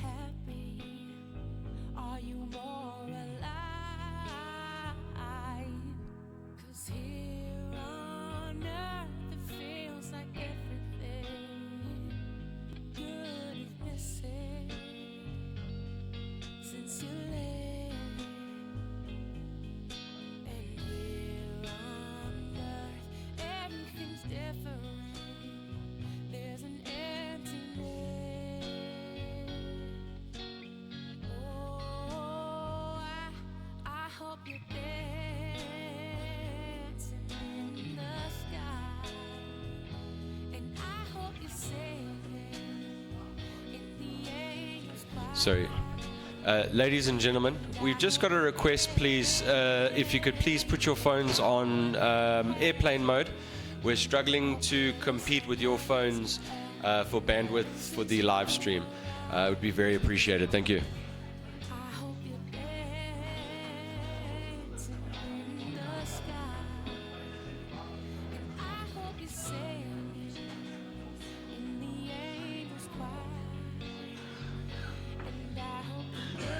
happy? Are you more alive? 'Cause here on earth it feels like everything good is missing since you left. And here on earth everything's different. There's an emptiness. Oh, I hope you're dancing in the sky, and I hope you're singing in the angels' choir. Sorry. Ladies and gentlemen, we've just got a request, please. If you could please put your phones on airplane mode. We're struggling to compete with your phones for bandwidth for the live stream. It would be very appreciated. Thank you. I hope you're dancing in the sky, and I hope you're singing in the angels' choir, and I hope the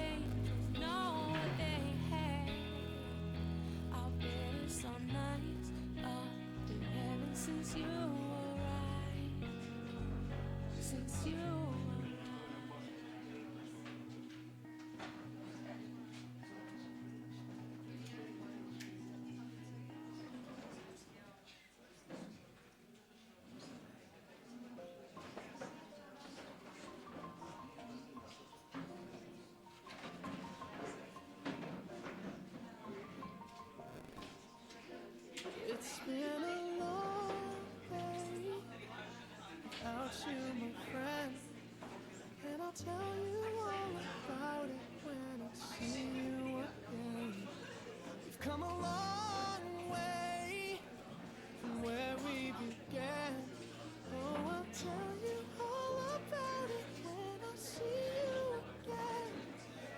angels know what they have. I'll bet it's all nights up in heaven since you arrived, since you arrived. It's been a long day without you, my friend, and I'll tell you all about it when I see you again. We've come a long way from where we began. Oh, I'll tell you all about it when I see you again.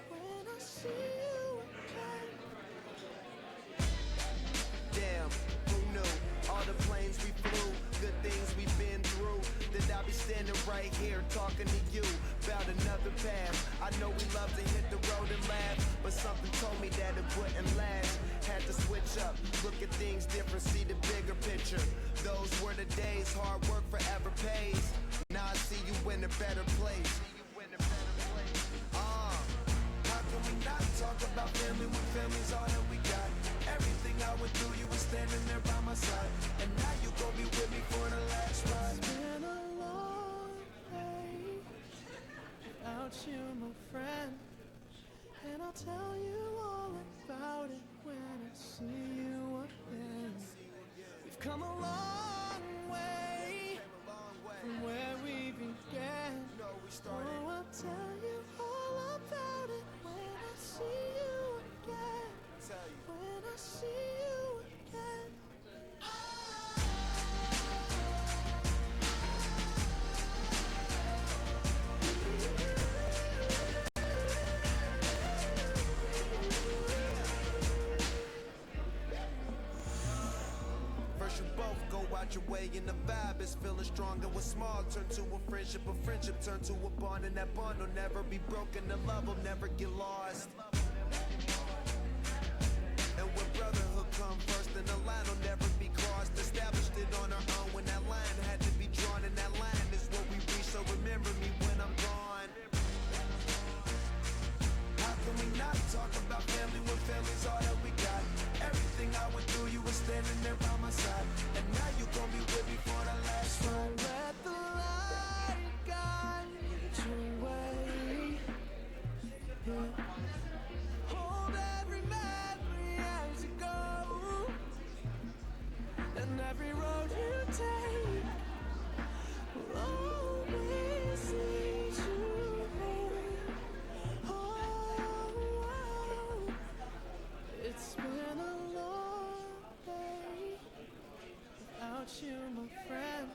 When I see you again. Damn, who knew? All the planes we flew, good things we've been through. That I'll be standing right here talking to you about another path. I know we love to hit the road and laugh, but something told me that it wouldn't last. Had to switch up, look at things different, see the bigger picture. Those were the days, hard work forever pays. Now I see you in a better place. How can we not talk about family when family's all that we got? Everything I went through, you were standing there by my side, and now you gon' be with me for the last ride. It's been a long day without you, my friend, and I'll tell you all about it when I see you again. We've come a long way from where we began. Oh, I'll tell you all about it when I see you again. When I see you again. First you both go out your way and the vibe is feeling strong. And what's small turn to a friendship turn to a bond, and that bond will never be broken. The love will never get lost. And when brotherhood come first, then the line will never be crossed. Established it on our own when that line had to be drawn, and that line is what we reach. So remember me when I'm gone. How can we not talk about family when family's all that we got? Everything I went through, you were standing there by my side, and now you gon' be with me for the last ride. Let the light guide your way. Yeah. Hold every memory as you go, and every road you take will always lead you home. Oh, it's been a long day without you, my friend,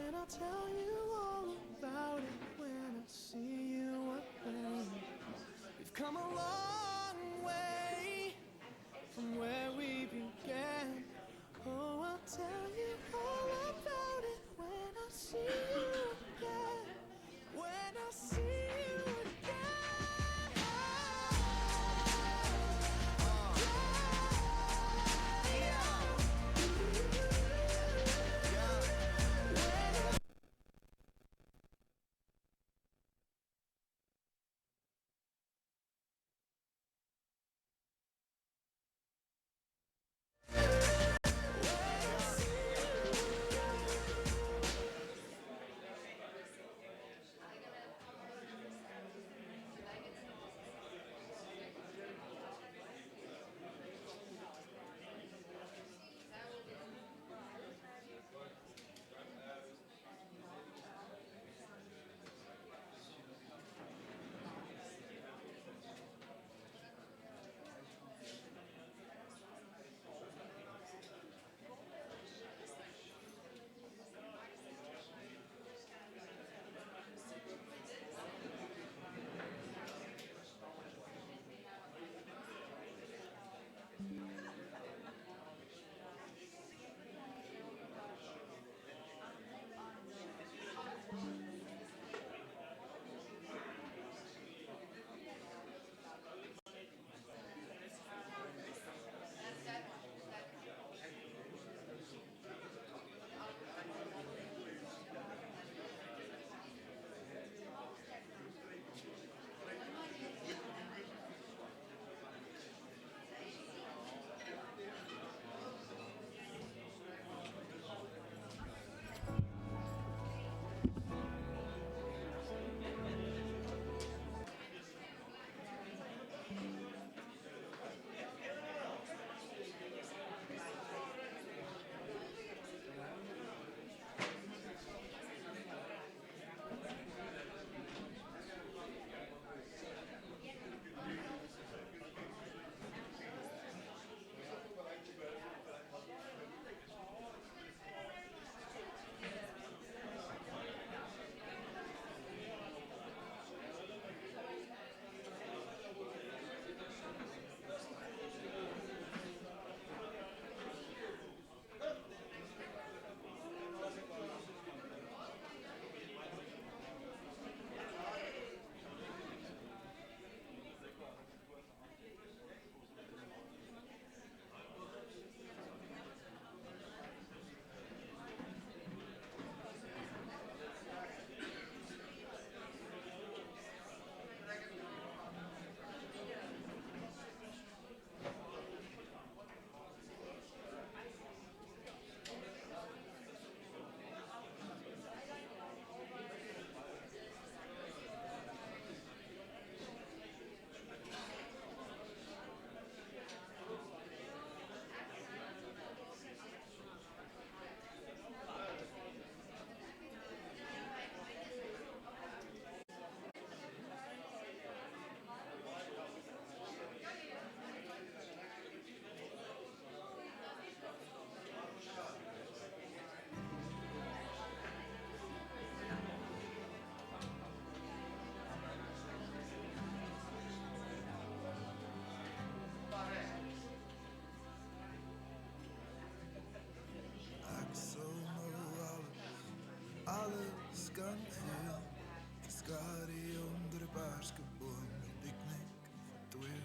and I'll tell you all about it when I see you again. We've come a long way from where we began. Oh, I'll tell you all about it when I see you again. Skadi onder de basketboom, een picknick voor twee.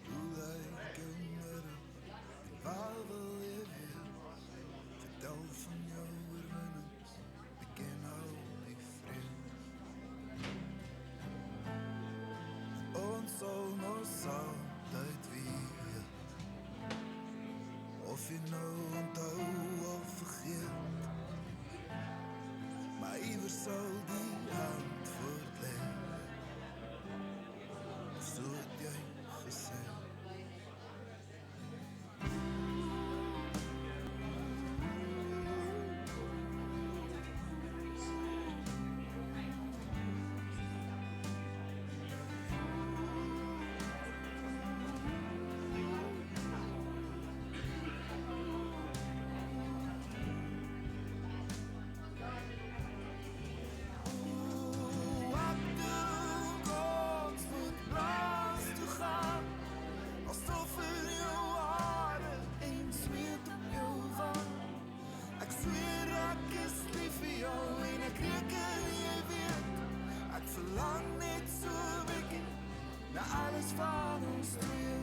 Hoe lyk jou middag, en waar wil jy wees? Vertel van jou oorwinnings, ek ken al die vrees. Ons sal mos altyd weet, of jy nou onthou of vergeet, maar iewers sal die antwoord lê, of so het jy gesê. Verlang net so bietjie na alles van ons twee.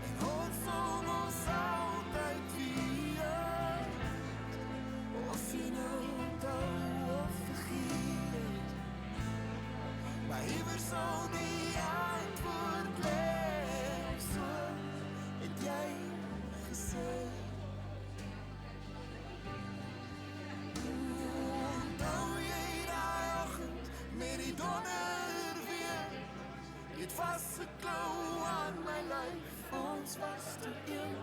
En ons sal ons altyd weet, of jy nou onthou of vergeet, maar iewers sal die antwoord lê, so het jy gesê. Het vastgeklou aan my lyf, ons was te een.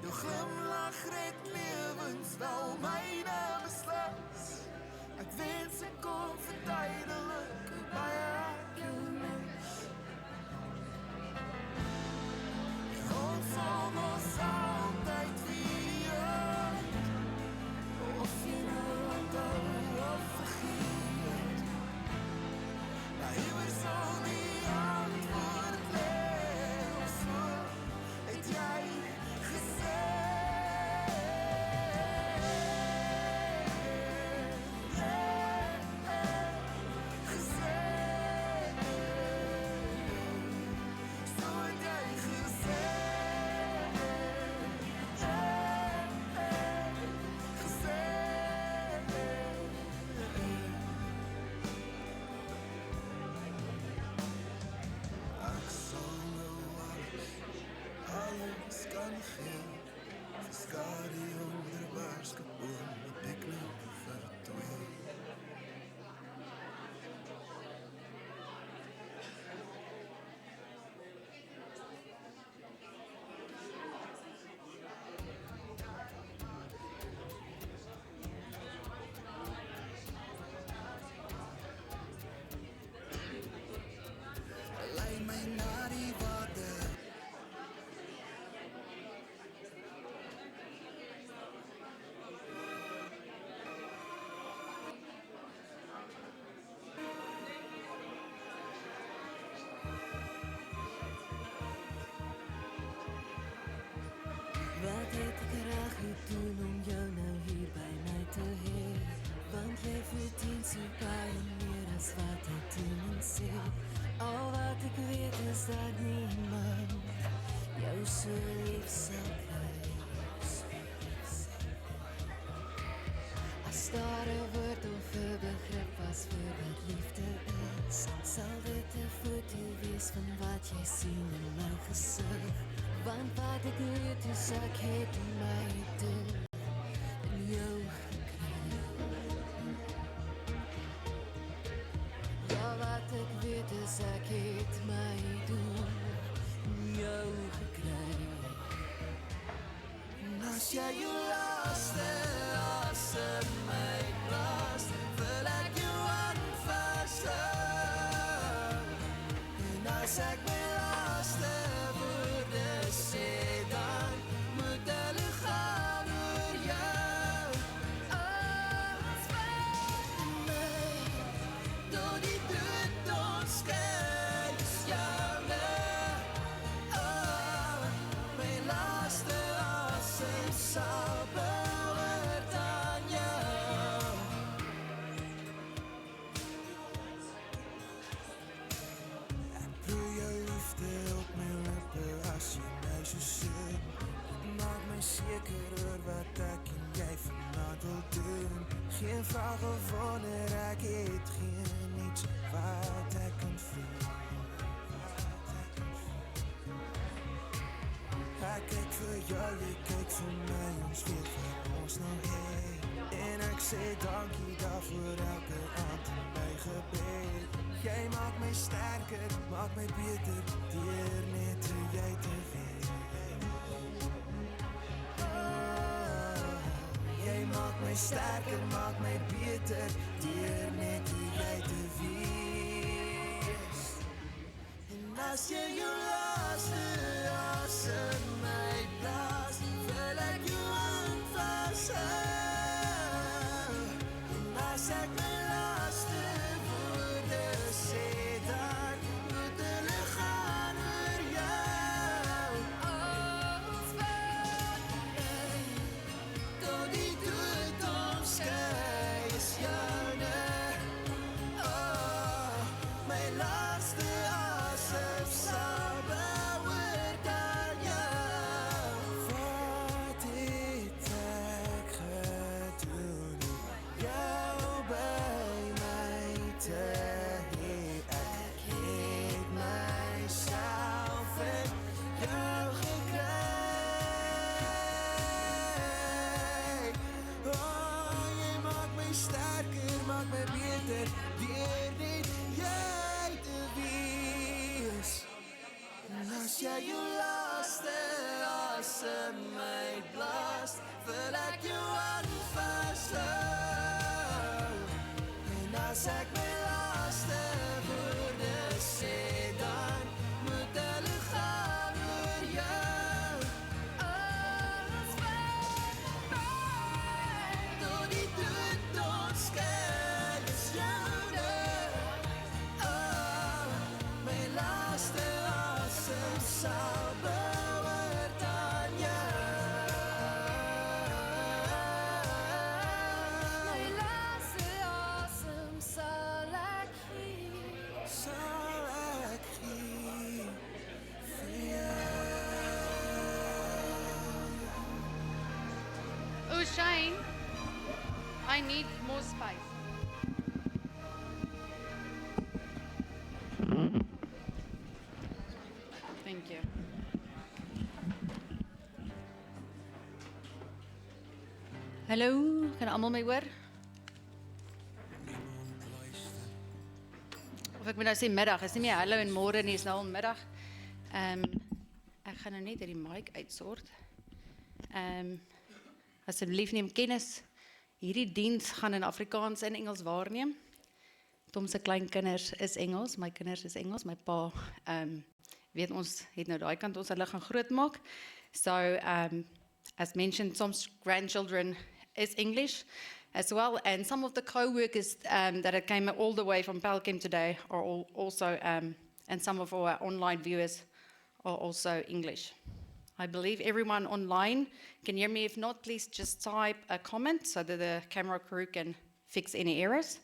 Jou glimlach red lewens, wel myne beslis. Ek wens ek kon verduidelik hoe baie ek jou mis. En ons sal ons altyd weet, of jy nou onthou of vergeet, maar iewers sal nie antwoord lê, so het jy gesê. Gesê. So het jy gesê. Gesê. Ek sal nou alles kan gee, vir skade onder basketboom, 'n picknick vir twee. Lei my na die water. Wat het ek reg gedoen om jou nou hier by my te hê? Want jy verdien so baie meer as wat ek doen en sê. Al wat ek weet is dat niemand jou so lief sal kry. As daar 'n woord of 'n begrip was vir wat liefde is, sal dit 'n foto wees van wat jy sien in my gesig. Want wat ek weet is ek het my doen in jou gekry. Ja, wat ek weet is ek het my doen in jou gekry. En as jy jou laaste asem my blaas, wil ek jou aanvasthou. En as ek my laaste woorde sê, dan moet hulle gaan oor jou. Ons weet my, door die dood ons skei is joune. Oh, my laaste asem sal geen vraag of wonder, ek het geen iets wat ek kan vloe. Ek kyk vir jou, jy kyk vir my, ons weet wat ons nou het. En ek sê dankie daarvoor elke aand in my gebed. Jy maak my sterker, maak my beter, deur net hoe jy te wees. Jy maak my sterker, maak my beter, deur net hoe jy te wees. En as jy jou laaste asem uitblaas, wil ek jou hand vashou. En as ek my laaste woorde sê, dan moet hulle gaan oor jou. Tot die dood ons skei is joune. My laaste asem sal behoort aan jou. Wat het ek gedoen om jou by my te hê? Ek het myself in jou gekry. Jy maak my sterker, maak my beter, deur net jy te wees. En as jy jou laaste asem uitblaas, wil ek jou hand vashou. En as ek my laaste woorde sê, dan moet hulle gaan oor jou. Tot die dood ons skei is joune. My laaste asem sal behoort aan jou. My laaste asem sal ek gee. Sal ek gee vir jou. Oh, Shane, I need more space. Thank you. Hallo, kan almal my hoor? Of ek moet nou sê middag, is nie meer hallo en môre nie, is nou al middag. Ek gaan nou net hierdie mic uitsort. Asseblief neem kennis. Hierdie diens gaan in Afrikaans en Engels waarneem. Tom se kleinkinders is Engels, my kinders is Engels, my pa weet ons het nou daai kant ons hulle gaan grootmaak. So as mentioned, Tom's grandchildren is English as well, and some of the co-workers that came all the way from Pelkem today are also, and some of our online viewers are also English. I believe everyone online can hear me. If not, please just type a comment so that the camera crew can fix any errors.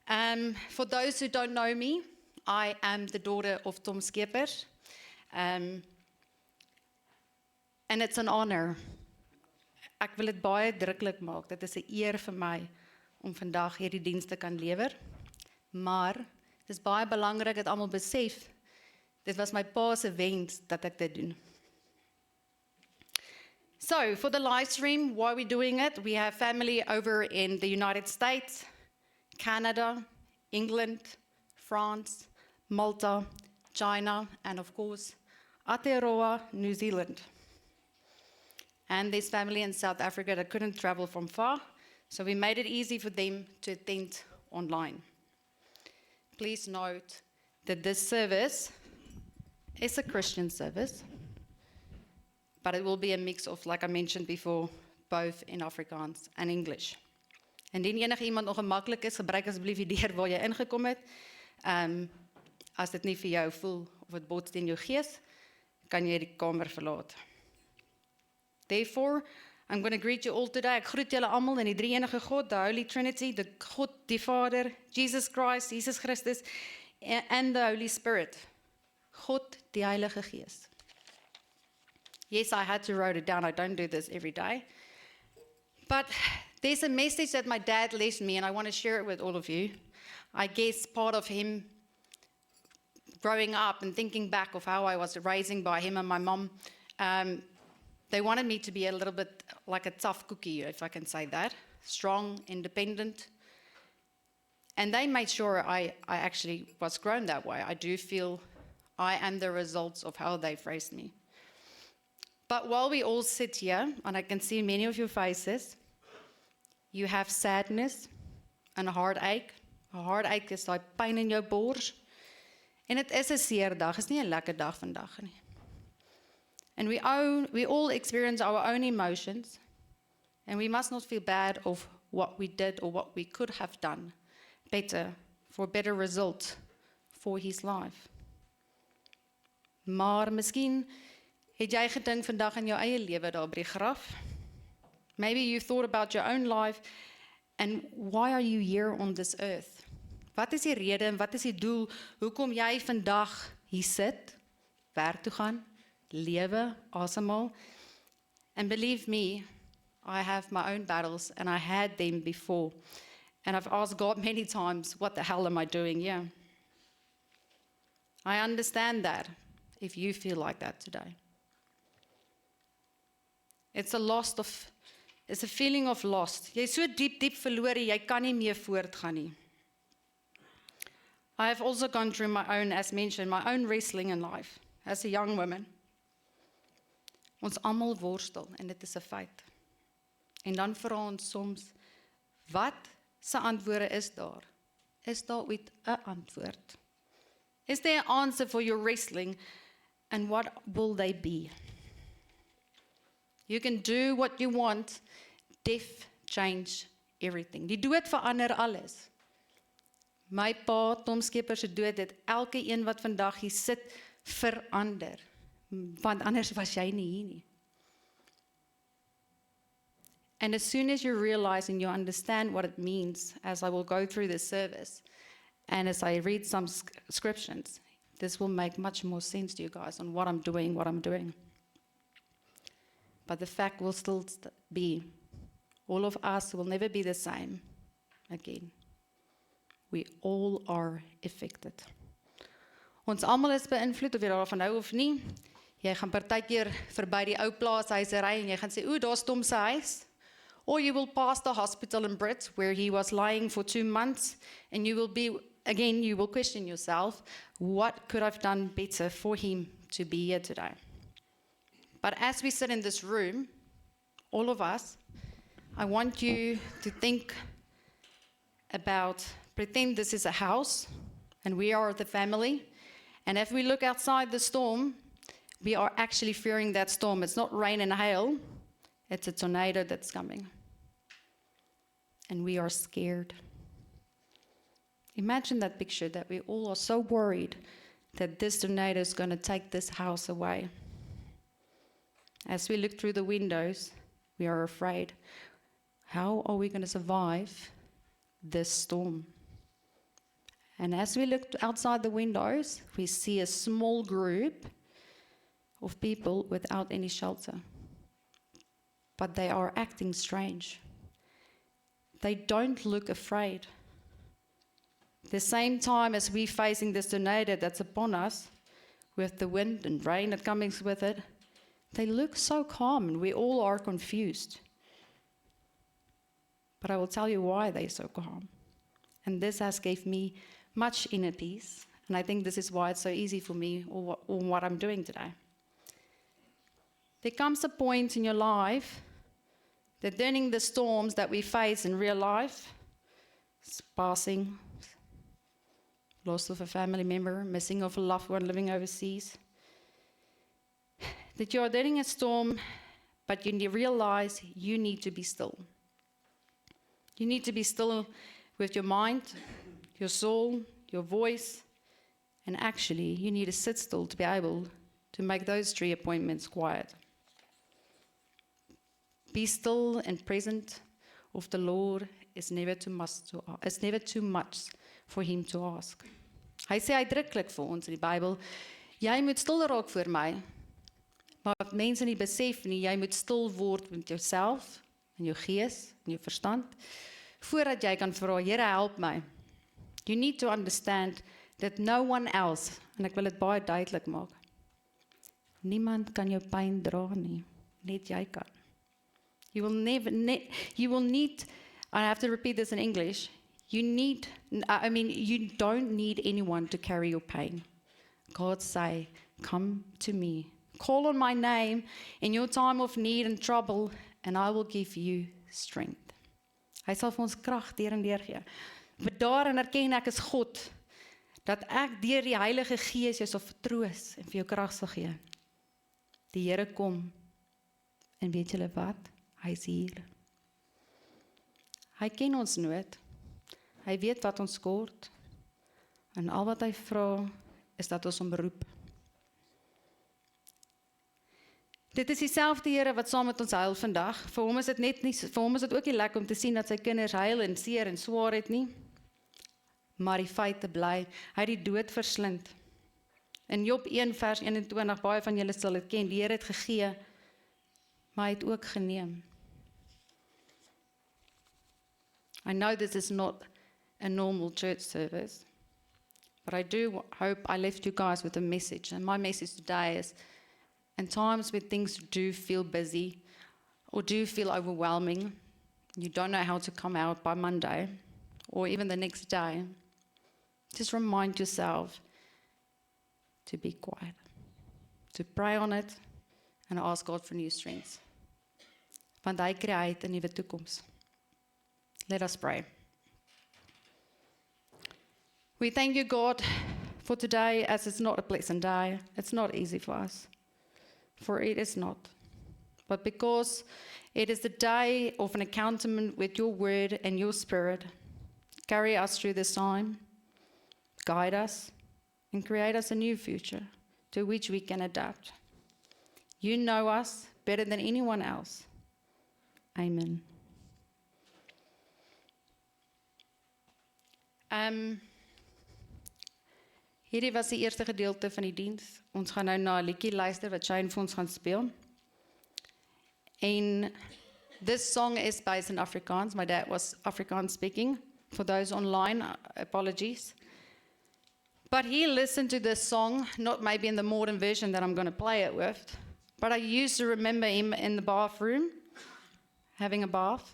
For those who don't know me, I am the daughter of Tom Skeepers. And it's an honor. Ek wil dit baie druklik maak. Dit is 'n eer vir my om vandag hierdie diens te kan lewer. Maar dit is baie belangrik dat almal besef, dit was my pa se wens dat ek dit doen. So, for the live stream, why are we doing it? We have family over in the United States, Canada, England, France, Malta, China, and of course, Aotearoa, New Zealand. And there's family in South Africa that couldn't travel from far, so we made it easy for them to attend online. Please note that this service is a Christian service, but it will be a mix of, like I mentioned before, both in Afrikaans and English. Indien enige iemand nog gemaklik is, gebruik asseblief die deur waar jy ingekom het. As dit nie vir jou voel of dit bots teen jou gees, kan jy die kamer verlaat. Therefore, I'm going to greet you all today. Ek groet julle almal in die drie enige God, the Holy Trinity, the God, die Vader, Jesus Christ, Jesus Christus, and the Holy Spirit. God, die Heilige Gees. Yes, I had to write it down. I don't do this every day. But There's a message that my dad left me, and I want to share it with all of you. I guess part of him growing up and thinking back of how I was raising by him and my mom, they wanted me to be a little bit like a tough cookie, if I can say that. Strong, independent. And they made sure I actually was grown that way. I do feel I am the results of how they've raised me. But while we all sit here, and I can see many of your faces, you have sadness and a heartache. A heartache is daai pyn in jou bors. En dit is 'n seer dag, is nie 'n lekker dag vandag nie. And we all experience our own emotions, and we must not feel bad of what we did or what we could have done better for a better result for his life. Maar miskien het jy gedink vandag in jou eie lewe daar by die graf. Maybe you thought about your own life and why are you here on this earth? Wat is die rede en wat is die doel? Hoekom jy vandag hier sit, werk toe gaan, lewe, asemhaal? And believe me, I have my own battles and I had them before. And I've asked God many times, what the hell am I doing here? I understand that if you feel like that today. It's a feeling of lost. Jy's so diep verlore, jy kan nie meer voortgaan nie. I have also gone through my own, as mentioned, my own wrestling in life as a young woman. Ons almal worstel en dit is 'n feit. En dan vra ons soms, wat se antwoorde is daar? Is daar ooit 'n antwoord? Is there an answer for your wrestling, and what will they be? You can do what you want. Death change everything. Die dood verander alles. My pa, Tom Skepper se dood het elke een wat vandag hier sit verander. Want anders was jy nie hier nie. And as soon as you realize and you understand what it means, as I will go through this service, and as I read some scriptures, this will make much more sense to you guys on what I'm doing. But the fact will still be, all of us will never be the same again. We all are affected. Ons almal is beïnvloed of jy daarvan hou of nie. Jy gaan partykeer verby die ou plaashuisery en jy gaan sê, "Ooh, daar's Tom se huis." Or you will pass the hospital in Brits where he was lying for 2 months, and you will question yourself, what could I have done better for him to be here today? But as we sit in this room, all of us, I want you to think about, pretend this is a house, and we are the family, and if we look outside the storm, we are actually fearing that storm. It's not rain and hail, it's a tornado that's coming. And we are scared. Imagine that picture, that we all are so worried that this tornado is going to take this house away. As we look through the windows, we are afraid. How are we going to survive this storm? And as we look outside the windows, we see a small group of people without any shelter. But they are acting strange. They don't look afraid. The same time as we facing this tornado that's upon us, with the wind and rain that comes with it, they look so calm and we all are confused. But I will tell you why they're so calm. And this has gave me much inner peace. And I think this is why it's so easy for me, or what I'm doing today. There comes a point in your life that during the storms that we face in real life, passing, loss of a family member, missing of a loved one living overseas, that you're during a storm, but you realize you need to be still. You need to be still with your mind, your soul, your voice, and actually you need to sit still to be able to make those 3 appointments quiet. Be still and present of the Lord is never too much for him to ask. Hy sê uitdruklik vir ons in die Bybel, jy moet stil raak voor my. Maar mense nie besef nie, jy moet stil word met jouself, in jou gees, in jou verstand, voordat jy kan vra, Here, help my. You need to understand that no one else, en ek wil dit baie duidelik maak, niemand kan jou pyn dra nie, net jy kan. You will need, I have to repeat this in English, you don't need anyone to carry your pain. God say, come to me. Call on my name in your time of need and trouble, and I will give you strength. Hy sal vir ons krag deur en deur gee. Bedaar en erken ek is God, dat ek deur die Heilige Gees jou sal vertroos en vir jou krag sal gee. Die Here kom, en weet julle wat? Hy is hier. Hy ken ons nood. Hy weet wat ons kort. En al wat hy vra, is dat ons hom roep. Dit is dieselfde Here wat saam met ons huil vandag. Vir hom is dit ook nie lekker om te sien dat sy kinders huil en seer en swaar het nie. Maar die feite bly, hy het die dood verslind. In Job 1 vers 21, baie van julle sal dit ken, die Here het gegee, maar hy het ook geneem. I know this is not a normal church service, but I do hope I left you guys with a message. And my message today is, in times when things do feel busy or do feel overwhelming, you don't know how to come out by Monday or even the next day, just remind yourself to be quiet, to pray on it and ask God for new strength. Want hy create 'n nuwe toekoms. Let us pray. We thank you, God, for today, as it's not a pleasant day. It's not easy for us, for it is not. But because it is the day of an encounter with your word and your spirit, carry us through this time, guide us, and create us a new future to which we can adapt. You know us better than anyone else. Amen. Hierdie was die eerste gedeelte van die diens. Ons gaan nou na 'n liedjie luister wat Shane vir ons gaan speel. And this song is based in Afrikaans. My dad was Afrikaans speaking. For those online, apologies. But he listened to this song, not maybe in the modern version that I'm going to play it with, but I used to remember him in the bathroom, having a bath,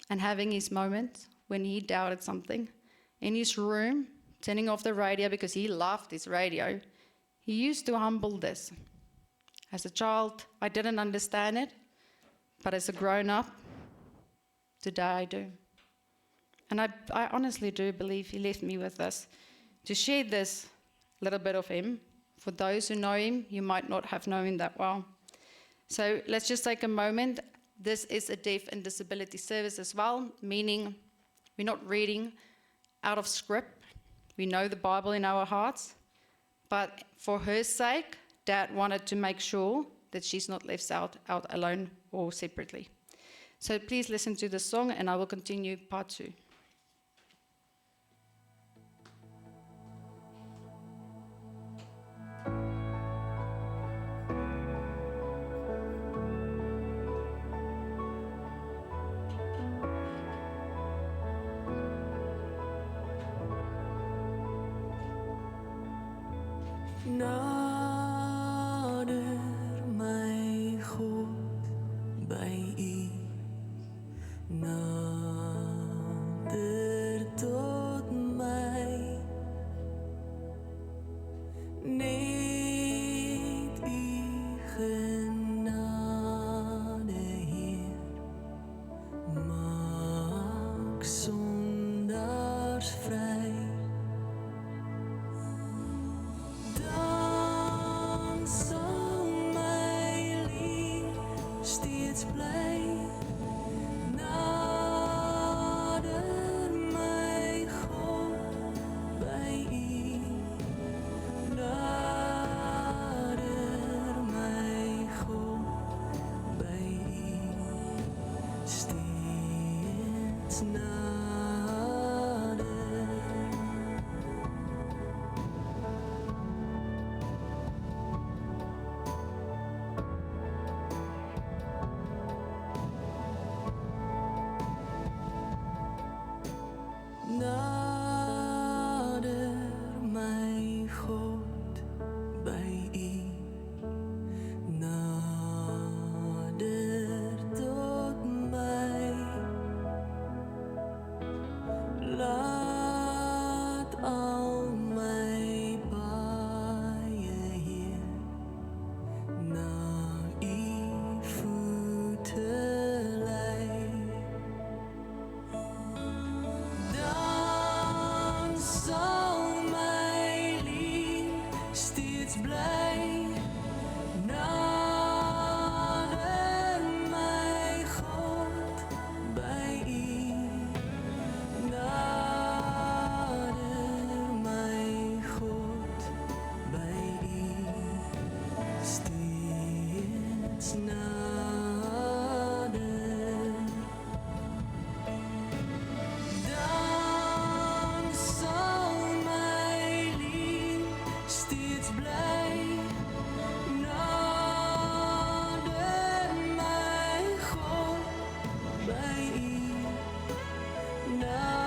and having his moment when he doubted something. In his room, turning off the radio because he loved his radio. He used to humble this. As a child, I didn't understand it, but as a grown-up, today I do. And I honestly do believe he left me with this, to share this little bit of him. For those who know him, you might not have known him that well. So let's just take a moment. This is a deaf and disability service as well, meaning we're not reading out of script. We know the Bible in our hearts, but for her sake, Dad wanted to make sure that she's not left out alone or separately. So please listen to the song, and I will continue part 2. Nader my God by U, nader tot my, net U genade Heer, maak sondaars vry. Dan sal my lief steeds bly, nader my God by U, nader my God by U, steeds nader. Laat al my paaie hier na u voete lei. Dan sal my lief steeds bly nader my God by u. Nader my God by u. Steeds nader. Dan sal my lief steeds bly nader my God by u. Nader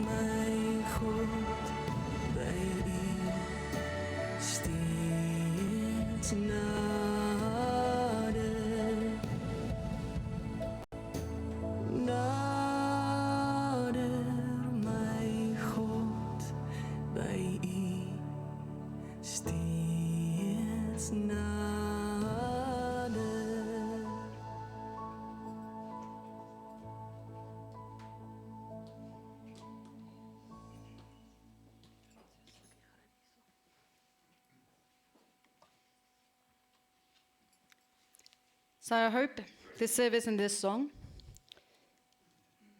my God by u. Steeds nader. Nader my God by u. Steeds nader. So I hope this service and this song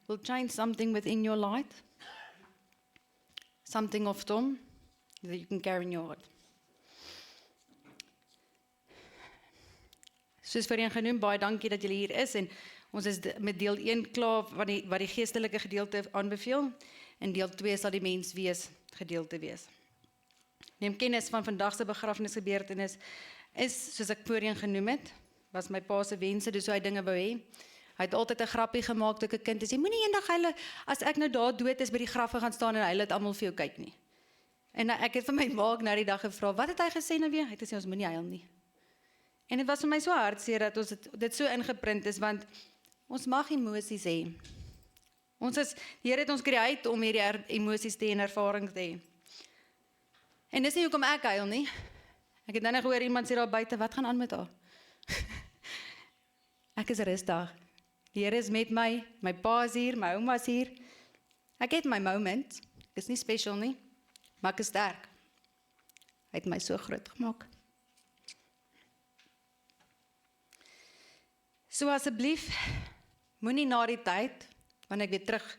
will change something within your light, something of Tom that you can carry in your heart. Soos voorheen genoem, baie dankie dat julle hier is en ons is met deel 1 klaar wat die geestelike gedeelte aanbeveel en deel 2 sal die menswees gedeelte wees. Neem kennis van vandag se begrafnisgebeurtenis is, soos ek voorheen genoem het, was my pa se wense, dis hoe hy dinge wou hê. Hy het altyd 'n grappie gemaak toe ek 'n kind is. Hy moenie eendag hulle as ek nou daar dood is by die graffe gaan staan en hulle het almal vir jou kyk nie. En ek het vir my ma nou die dag gevra, wat het hy gesê nou weer? Hy het gesê ons moenie huil nie. En dit was vir my so hartseer dat ons dit so ingeprint is want ons mag emosies hê. Die Here het ons create om hierdie emosies te hê en ervarings te hê. En dis nie hoekom ek huil nie. Ek het nou net gehoor iemand sê daar buite, wat gaan aan met haar? Ek is rustig. Die Here is met my, my pa is hier, my ouma is hier. Ek het my moment, ek is nie special nie, maar ek is sterk. Hy het my so groot gemaak. So asseblief, moenie na die tyd, wanneer ek weer terug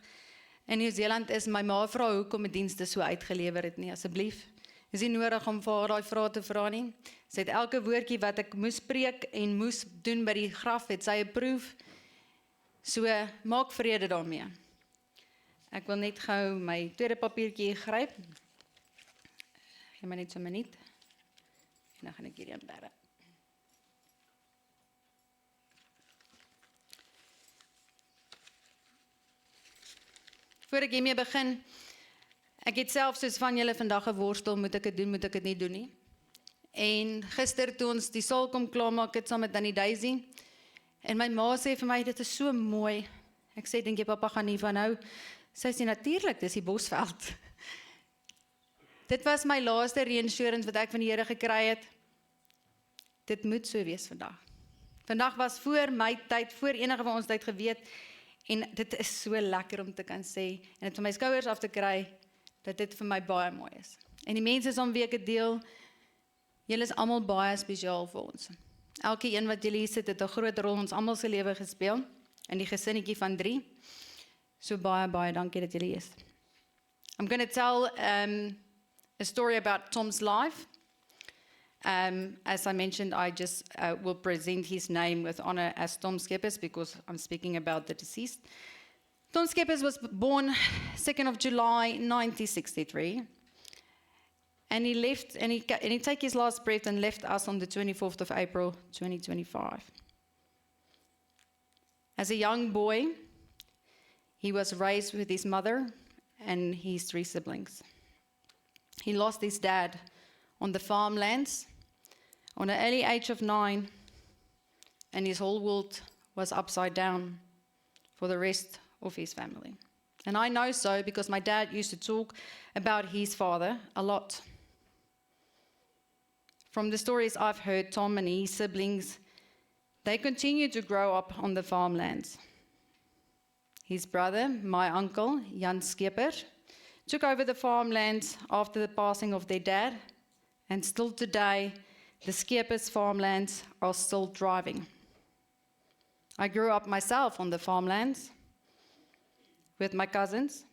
in Nieu-Seeland is, my ma vra hoekom die dienste so uitgelewer het nie, asseblief. Is nie nodig om vir haar daai vrae te vra nie. Sy het elke woordjie wat ek moes preek en moes doen by die graf, het sy approve. So, maak vrede daarmee. Ek wil net gou my tweede papiertjie gryp. Gee my net so 'n minuut. En dan gaan ek hierdie inberg. Voor ek hiermee begin, ek het self soos van julle vandag geworstel, moet ek dit doen, moet ek dit nie doen nie. En gister toe ons die saal kom klaarmaak het saam met Danny Daisy, en my ma sê vir my, dit is so mooi. Ek sê, dink jy papa gaan nie van hou? Sy sê, natuurlik, dis die Bosveld. Dit was my laaste reassurance wat ek van die Here gekry het. Dit moet so wees vandag. Vandag was voor my tyd, voor enige van ons tyd geweet, en dit is so lekker om te kan sê, en dit van my skouers af te kry, dat dit vir my baie mooi is. En die mense saam wie ek dit deel, julle is almal baie spesiaal vir ons. Elke een wat julle hier sit, het 'n groot rol in ons almal se lewe gespeel, in die gesinnetjie van 3. So baie, baie dankie dat julle hier is. I'm going to tell a story about Tom's life. As I mentioned, I just will present his name with honor as Tom Skeppers because I'm speaking about the deceased. Tom Skeppers was born 2nd of July 1963. And he left, and he took his last breath and left us on the 24th of April 2025. As a young boy, he was raised with his mother and his 3 siblings. He lost his dad on the farmlands on an early age of 9, and his whole world was upside down for the rest of his family. And I know so because my dad used to talk about his father a lot. From the stories I've heard, Tom and his siblings, they continue to grow up on the farmlands. His brother, my uncle, Jan Skipper, took over the farmlands after the passing of their dad, and still today, the Skippers' farmlands are still thriving. I grew up myself on the farmlands with my cousins,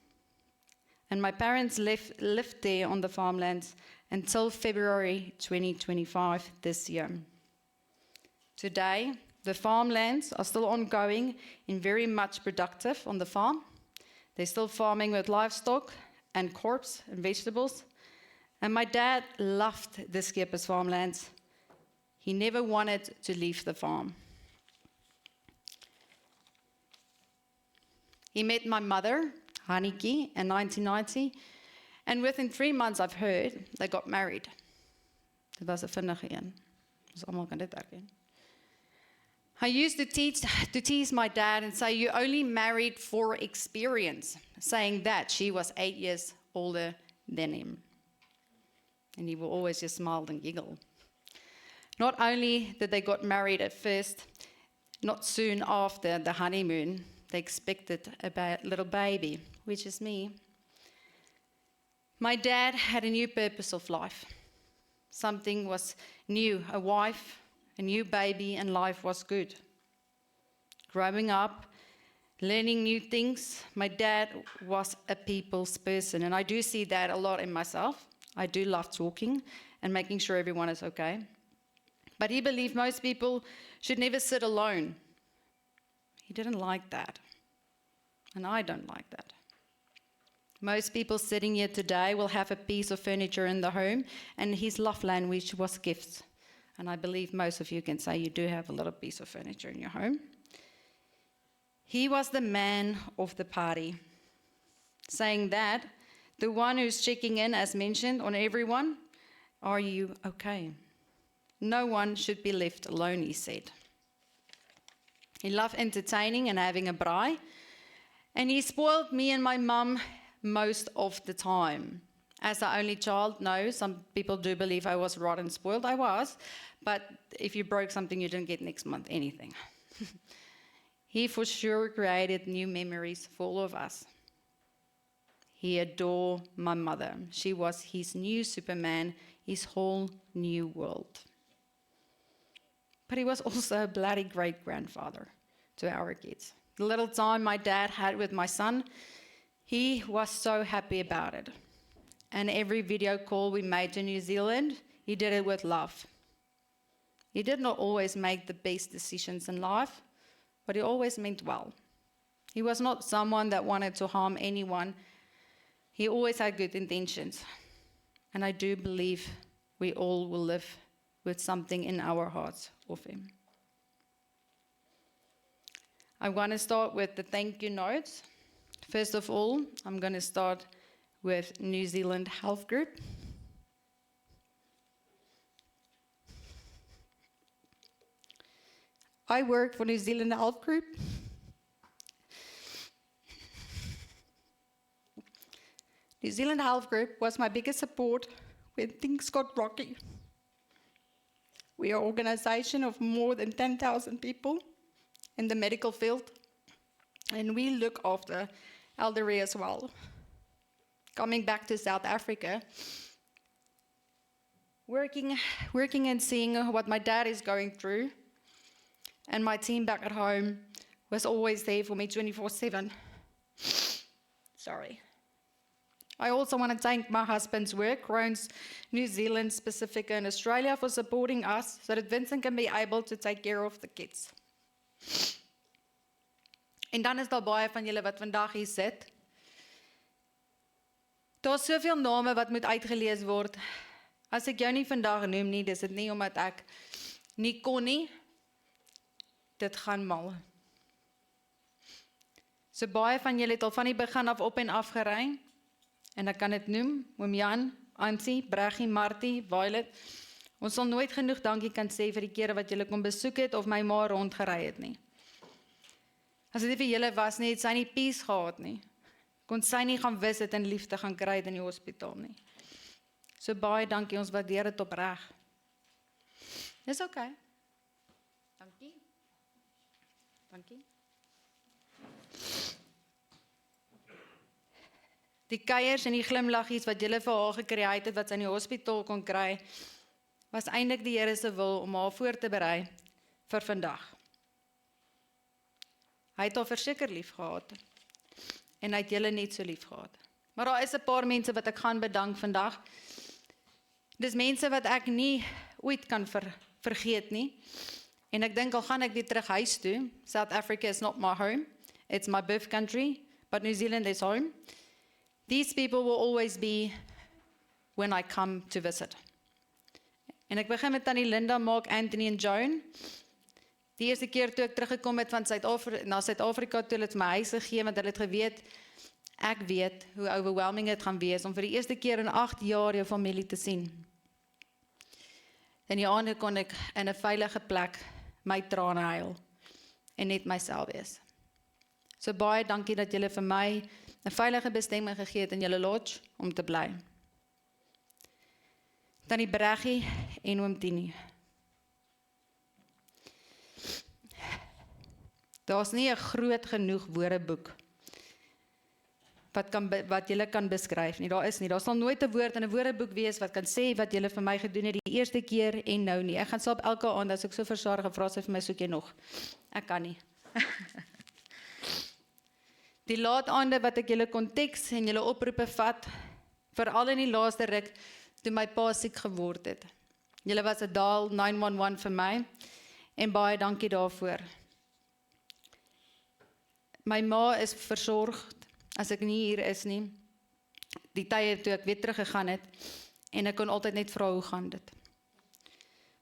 and my parents lived there on the farmlands until February 2025 this year. Today, the farmlands are still ongoing and very much productive on the farm. They're still farming with livestock and crops and vegetables. And my dad loved the Skippers' farmlands. He never wanted to leave the farm. He met my mother, Hannetjie, in 1990. And within 3 months, I've heard, they got married. Dit was 'n vinnige een. Dus almal kan dit herken. I used to tease my dad and say, you only married for experience, saying that she was 8 years older than him. And he will always just smile and giggle. Not only did they got married at first, not soon after the honeymoon, they expected a little baby, which is me. My dad had a new purpose of life. Something was new, a wife, a new baby, and life was good. Growing up, learning new things, my dad was a people's person, and I do see that a lot in myself. I do love talking and making sure everyone is okay. But he believed most people should never sit alone. He didn't like that, and I don't like that. Most people sitting here today will have a piece of furniture in the home, and his love language was gifts. And I believe most of you can say you do have a little piece of furniture in your home. He was the man of the party, saying that the one who's checking in, as mentioned, on everyone, are you okay? No one should be left alone, he said. He loved entertaining and having a braai, and he spoiled me and my mum most of the time. As the only child, no, some people do believe I was rotten spoiled. I was, but if you broke something, you didn't get next month anything. He for sure created new memories for all of us. He adored my mother. She was his new Superman, his whole new world. But he was also a bloody great-grandfather to our kids. The little time my dad had with my son, he was so happy about it. And every video call we made to New Zealand, he did it with love. He did not always make the best decisions in life, but he always meant well. He was not someone that wanted to harm anyone. He always had good intentions. And I do believe we all will live with something in our hearts of him. I want to start with the thank you notes. First of all, I'm going to start with New Zealand Health Group. I work for New Zealand Health Group. New Zealand Health Group was my biggest support when things got rocky. We are an organisation of more than 10,000 people in the medical field, and we look after elderly as well. Coming back to South Africa, working and seeing what my dad is going through, and my team back at home was always there for me 24/7. Sorry. I also want to thank my husband's work, Crohn's New Zealand, Pacifica, and Australia, for supporting us so that Vincent can be able to take care of the kids. En dan is daar baie van julle wat vandag hier sit. Daar's soveel name wat moet uitgelees word. As ek jou nie vandag noem nie, dis dit nie omdat ek nie kon nie. Dit gaan mal. So baie van julle het al van die begin af op en af gery. En ek kan dit noem, oom Jan, Ansie, Breggie, Martie, Violet. Ons sal nooit genoeg dankie kan sê vir die kere wat julle kom besoek het of my ma rondgery het nie. As dit nie vir julle was nie, het sy nie peace gehad nie. Kon sy nie gaan wis het en liefde gaan kry het in die hospitaal nie. So baie dankie, ons waardeer dit opreg. Dis okay. Dankie. Dankie. Die kuiers en die glimlaggies wat julle vir haar gekreëer het, wat sy in die hospitaal kon kry, was eintlik die Here se wil om haar voor te berei vir vandag. Hy het haar verseker lief gehad, en hy het julle net so lief gehad. Maar daar is 'n paar mense wat ek gaan bedank vandag. Dis mense wat ek nie ooit kan vergeet nie, en ek dink al gaan ek weer terug huis toe. South Africa is not my home, it's my birth country, but New Zealand is home. These people will always be when I come to visit. En ek begin met Tannie Linda, Mark, Anthony en Joan. Die eerste keer toe ek teruggekom het van na Suid-Afrika, toe hulle het my huis gegee, want hulle het geweet, ek weet hoe overwhelming het gaan wees, om vir die eerste keer in 8 jaar jou familie te sien. En die aande kon ek in 'n veilige plek my trane huil, en net myself wees. So baie dankie dat julle vir my 'n veilige bestemming gegee het in julle lodge, om te bly. Tannie Breggie en oom Tini. Daar's nie 'n groot genoeg woordeboek wat julle kan beskryf nie. Daar is nie. Daar sal nooit 'n woord in 'n woordeboek wees wat kan sê wat julle vir my gedoen het die eerste keer en nou nie. Ek gaan slaap elke aand as ek so versadig en vra sy vir my, soek jy nog? Ek kan nie. Die laat aande wat ek julle konteks en julle oproepe vat, veral in die laaste ruk, toe my pa siek geword het. Julle was 'n dial 911 vir my, en baie dankie daarvoor. My ma is versorg, as ek nie hier is nie, die tye toe ek weer teruggegaan het, en ek kon altyd net vra hoe gaan dit.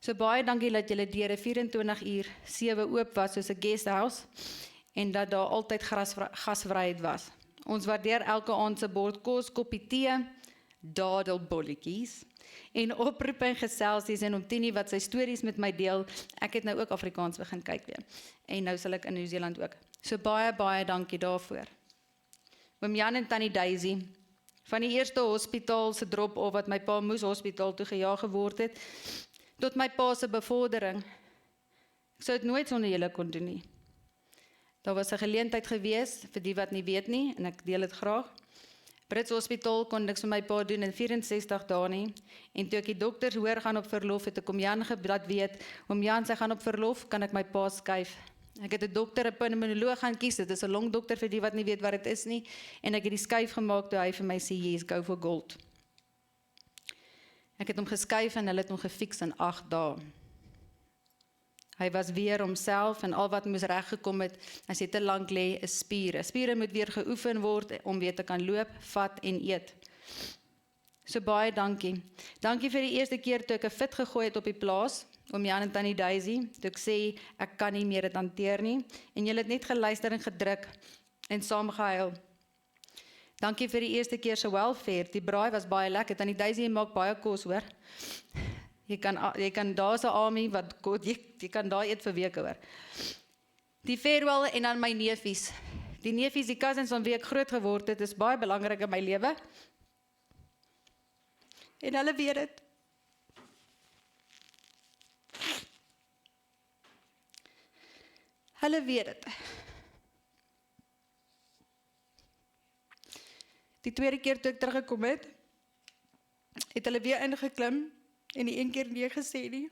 So baie dankie dat julle deure 24/7 oop was soos 'n guesthouse, en dat daar altyd gasvryheid was. Ons waardeer elke aand se bord kos, koppie tee, dadelbolletjies, en oproepe en geselsies, en om Tini wat sy stories met my deel. Ek het nou ook Afrikaans begin kyk weer, en nou sal ek in Nieu-Seeland ook. So baie dankie daarvoor. Oom Jan en Tannie Daisy, van die eerste hospitaal se drop-off wat my pa moes hospitaal toe gejaag geword het, tot my pa se bevordering. Ek sou dit nooit sonder julle kon doen nie. Daar was 'n geleentheid gewees, vir die wat nie weet nie, en ek deel dit graag. Brits Hospitaal kon niks vir my pa doen in 64 dae nie, en toe ek die dokters hoor gaan op verlof, het ek oom Jan laat weet, oom Jan, sy gaan op verlof, kan ek my pa skuif. Ek het 'n dokter, 'n pulmonoloog gaan kies, dit is 'n longdokter vir die wat nie weet wat dit is nie, en ek het die skuif gemaak toe hy vir my sê, yes, go for gold. Ek het hom geskuif en hulle het hom gefiks in 8 dae. Hy was weer homself en al wat moes reggekom het, as hy te lank lê, is spiere. Spiere moet weer geoefen word om weer te kan loop, vat en eet. So baie dankie. Dankie vir die eerste keer toe ek 'n fit gegooi het op die plaas, oom Jan en Tannie Daisy, toe ek sê, ek kan nie meer dit hanteer nie, en julle het net geluister en gedruk, en saam gehuil. Dankie vir die eerste keer se welfare, die braai was baie lekker, Tannie Daisy maak baie kos hoor. Jy kan daar se army, jy kan daar eet vir weke hoor. Die farewell en dan my neefies. Die neefies, die cousins van wie ek groot geword het, is baie belangrik in my lewe. En hulle weet dit. Hulle weet dit. Die tweede keer toe ek teruggekom het, het hulle weer ingeklim, en die een keer nee gesê nie,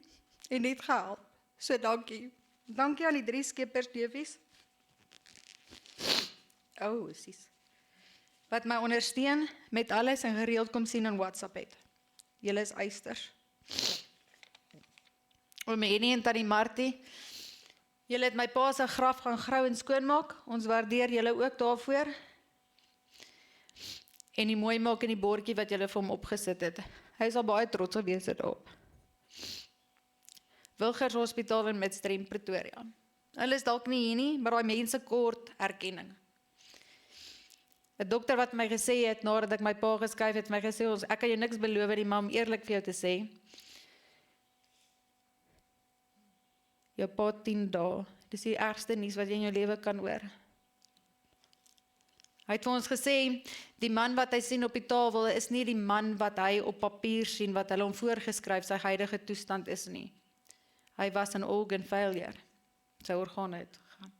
en net gehelp. So dankie. Dankie aan die 3 skeppers neefies. Sies. Wat my ondersteun met alles en gereeld kom sien in WhatsApp het. Julle is eisters. Oom Henny en Tannie Martie, julle het my pa se graf gaan grou en skoonmaak. Ons waardeer julle ook daarvoor. En die mooi maak in die bordjie wat julle vir hom opgesit het. Hy sal baie trots gewees daarop. Wilgers Hospitaal in Midstream, Pretoria. Hulle is dalk nie hier nie, maar daai mense kort erkenning. 'n Dokter wat my gesê het, nadat ek my pa geskuif het, my gesê, ek kan jou niks beloof nie, maar om eerlik vir jou te sê, jou pa 10 dae, dis die ergste nuus wat jy in jou lewe kan hoor. Hy het vir ons gesê, die man wat hy sien op die tafel is nie die man wat hy op papier sien, wat hulle hom voorgeskryf sy huidige toestand is nie. Hy was 'n organ failure. Sy organe het gegaan.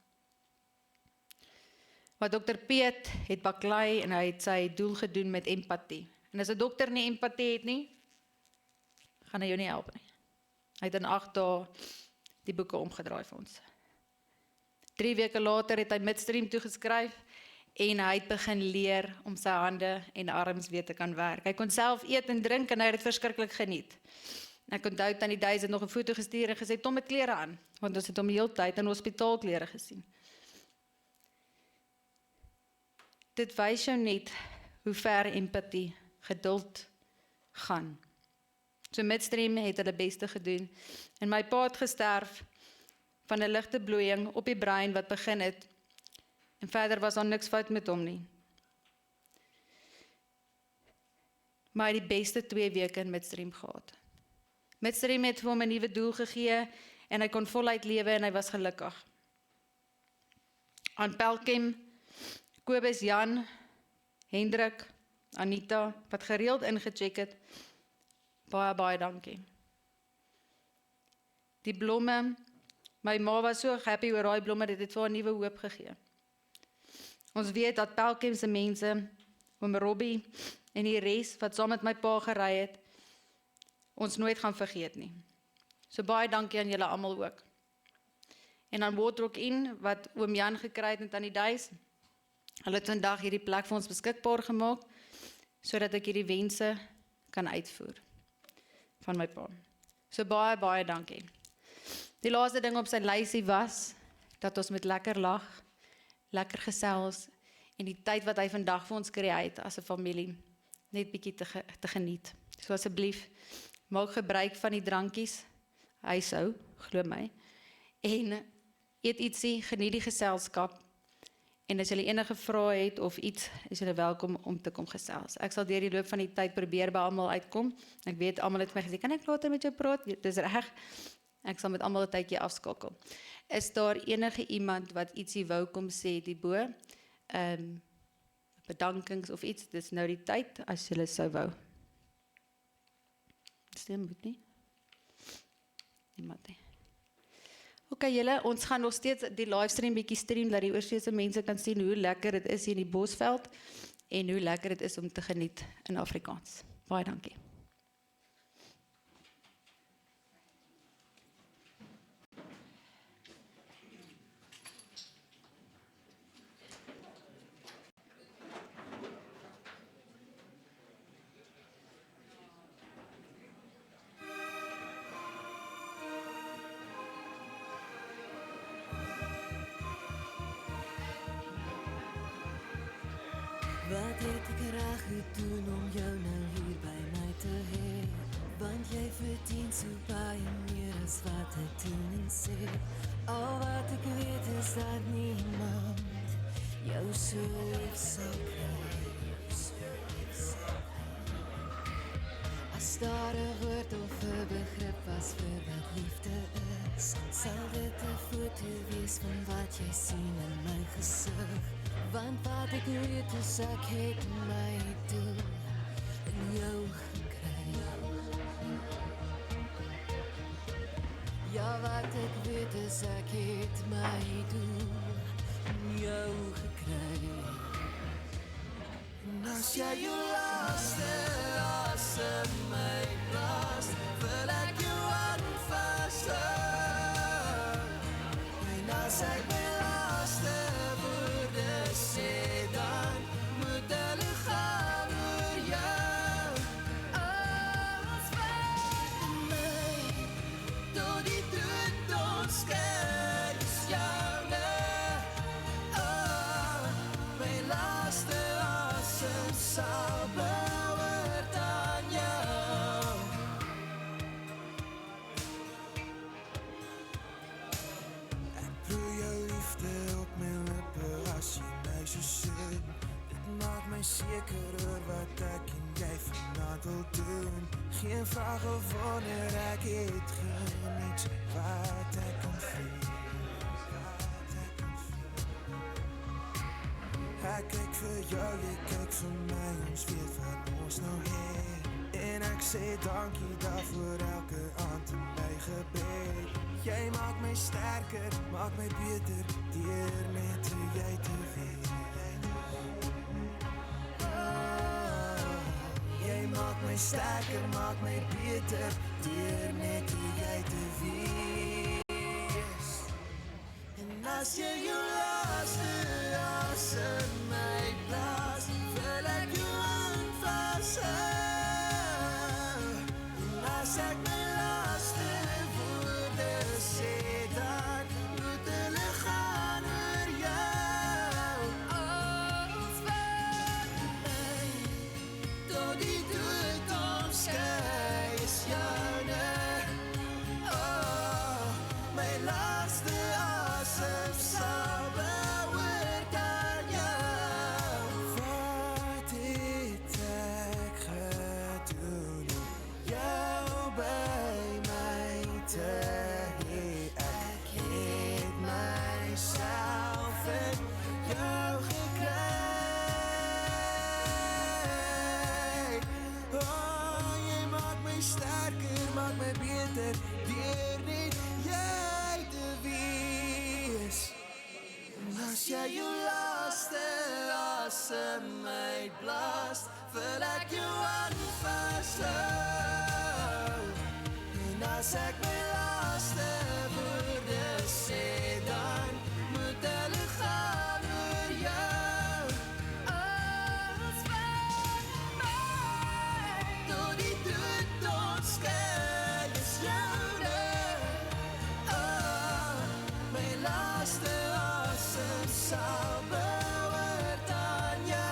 Maar Dr. Piet het baklei en hy het sy doel gedoen met empatie. En as 'n dokter nie empatie het nie, gaan hy jou nie help nie. Hy het in 8 dae die boeke omgedraai vir ons. 3 weke later het hy Midstream toegeskryf en hy het begin leer om sy hande en arms weer te kan werk. Hy kon self eet en drink en hy het dit verskriklik geniet. En ek onthou Tannie Duys het nog 'n foto gestuur en gesê, "Tom met klere aan," want ons het hom die hele tyd in hospitaalklere gesien. Dit wys jou net hoe ver empatie, geduld gaan. So Midstream het hulle beste gedoen en my pa het gesterf van 'n ligte bloeiing op die brein wat begin het en verder was daar niks fout met hom nie. Maar hy het die beste 2 weke in Midstream gehad. Midstream het vir hom 'n nuwe doel gegee en hy kon voluit lewe en hy was gelukkig. Aan Pelkem, Kobus, Jan, Hendrik, Anita, wat gereeld ingecheck het, baie dankie. Die blomme, my ma was so happy oor daai blomme, dit het vir haar nuwe hoop gegee. Ons weet dat Pelkem se mense, oom Robbie en die res wat saam met my pa gery het, ons nooit gaan vergeet nie. So baie dankie aan julle almal ook. En aan Waterrock Inn, wat oom Jan gekry het en Tannie Duys, hulle het vandag hierdie plek vir ons beskikbaar gemaak, sodat ek hierdie wense kan uitvoer van my pa. So baie dankie. Die laaste ding op sy lysie was, dat ons met lekker lag, lekker gesels, en die tyd wat hy vandag vir ons create as 'n familie, net bietjie te geniet. So asseblief, maak gebruik van die drankies, huishou, glo my, en eet ietsie, geniet die geselskap, en as julle enige vrae het of iets, is julle welkom om te kom gesels. Ek sal deur die loop van die tyd probeer by almal uitkom. Ek weet almal het my gesê, kan ek later met jou praat? Dis reg. Ek sal met almal 'n tydjie afskakel. Is daar enige iemand wat ietsie wou kom sê hierbo? Bedankings of iets, dis nou die tyd as julle sou wou. Stem moet nie. Niemand nie. Okay, julle, ons gaan nog steeds die livestream bietjie stream, dat die oorsese mense kan sien hoe lekker dit is hier in die Bosveld en hoe lekker dit is om te geniet in Afrikaans. Baie dankie. Wat het ek reg gedoen om jou nou hier by my te hê? Want jy verdien so baie meer as wat ek doen en sê. Al wat ek weet is dat niemand jou so lief sal kry. As daar 'n woord of 'n begrip was vir wat liefde is, sal dit 'n foto wees van wat jy sien in my gesig. Want wat ek weet is ek het my doel in jou gekry. Ja, wat ek weet is ek het my doel in jou gekry. En as jy jou laaste asem my blaas, wil ek jou aanvashou. En as ek my laaste woorde sê, dan moet hulle gaan oor jou. Ons vat my tot die dood ons skei is joune. My laaste asem sal behoort aan jou. Ek proe jou liefde op my lippe as jy my so sien. Dit maak my seker oor wat ek en jy vanaand wil doen. Geen vraag of wanneer ek het geniet wat ek kan voel. Ek kyk vir jou, jy kyk vir my, ons weet wat ons nou het. En ek sê dankie daarvoor elke aand in my gebed. Jy maak my sterker, maak my beter, deur net hoe jy te wees. Jy maak my sterker, maak my beter, deur net hoe jy te wees. En as jy jou laaste as in my plaas, wil ek jou aanvashou. En as ek my laaste woorde sê, dan moet hulle gaan oor jou. Ons wat my Tot die dood ons skei is joune. Oh, my laaste asem sal behoort aan jou. Wat het ek gedoen om jou by my te hê? Ek het myself in jou gekry. Oh, jy maak my sterker, maak my beter, deur net jy te wees. En as jy jou laaste asem uitblaas, wil ek jou aanvashou. En as ek my laaste woorde sê, dan moet hulle gaan oor jou. Ons wat my Tot die dood ons skei is joune. Oh, my laaste asem sal behoort aan jou.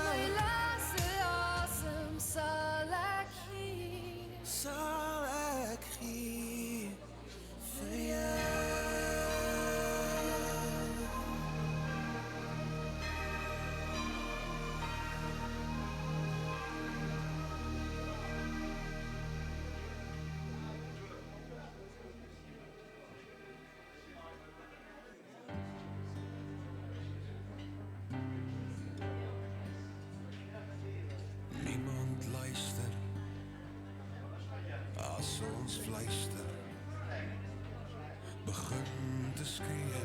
my laaste asem sal ek gee. Sal ek gee vir jou. Niemand luister as ons fluister, begin te skree,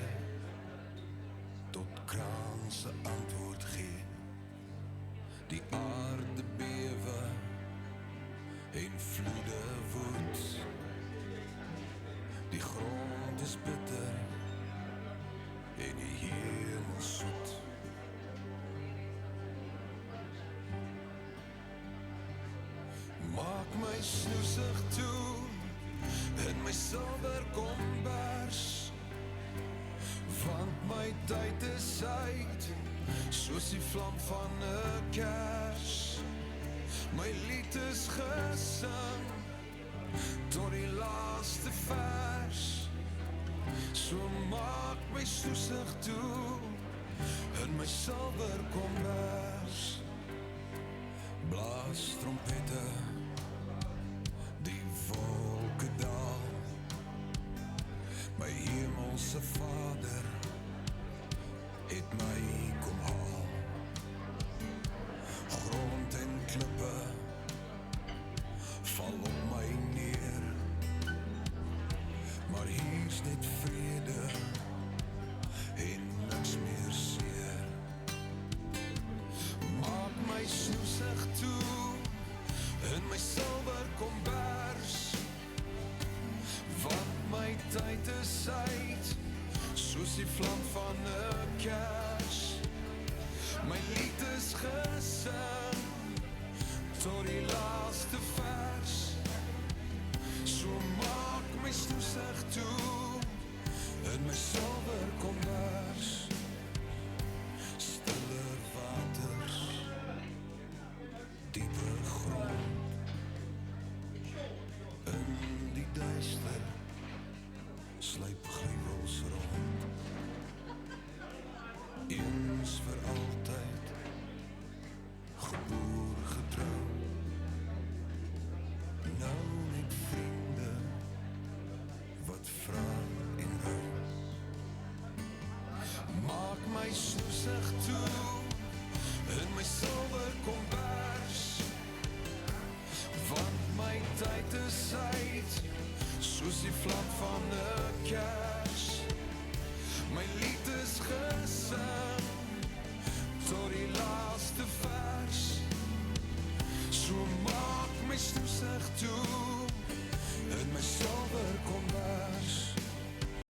tot kraanse antwoord gee. Die aarde bewe en vloede woed, die grond is bitter en die hemel soet. Maak my snoesig toe in my silwer kombers, want my tyd is uit, soos die vlam van 'n kers. My lied is gesing tot die laaste vers. So maak my snoesig toe in my silwer kombers. Blaas trompette, die wolke daal. My hemelse Vader het my kom haal. Grond en klippe val op my neer, maar hier's net vrede en niks meer seer. Maak my snoesig toe in my silwer kombers, want my tyd is uit, soos die vlam van 'n kers. My lied is gesing tot die laaste vers. So maak my snoesig toe in my silwer kombers. Stiller waters, diepe grond, in die duister sluip gruwels rond. Eens vir altyd, geboor getrou, nou net vriende wat vra en rou. gesig toe in my silwer kombers, want my tyd is uit soos die vlam van 'n kers.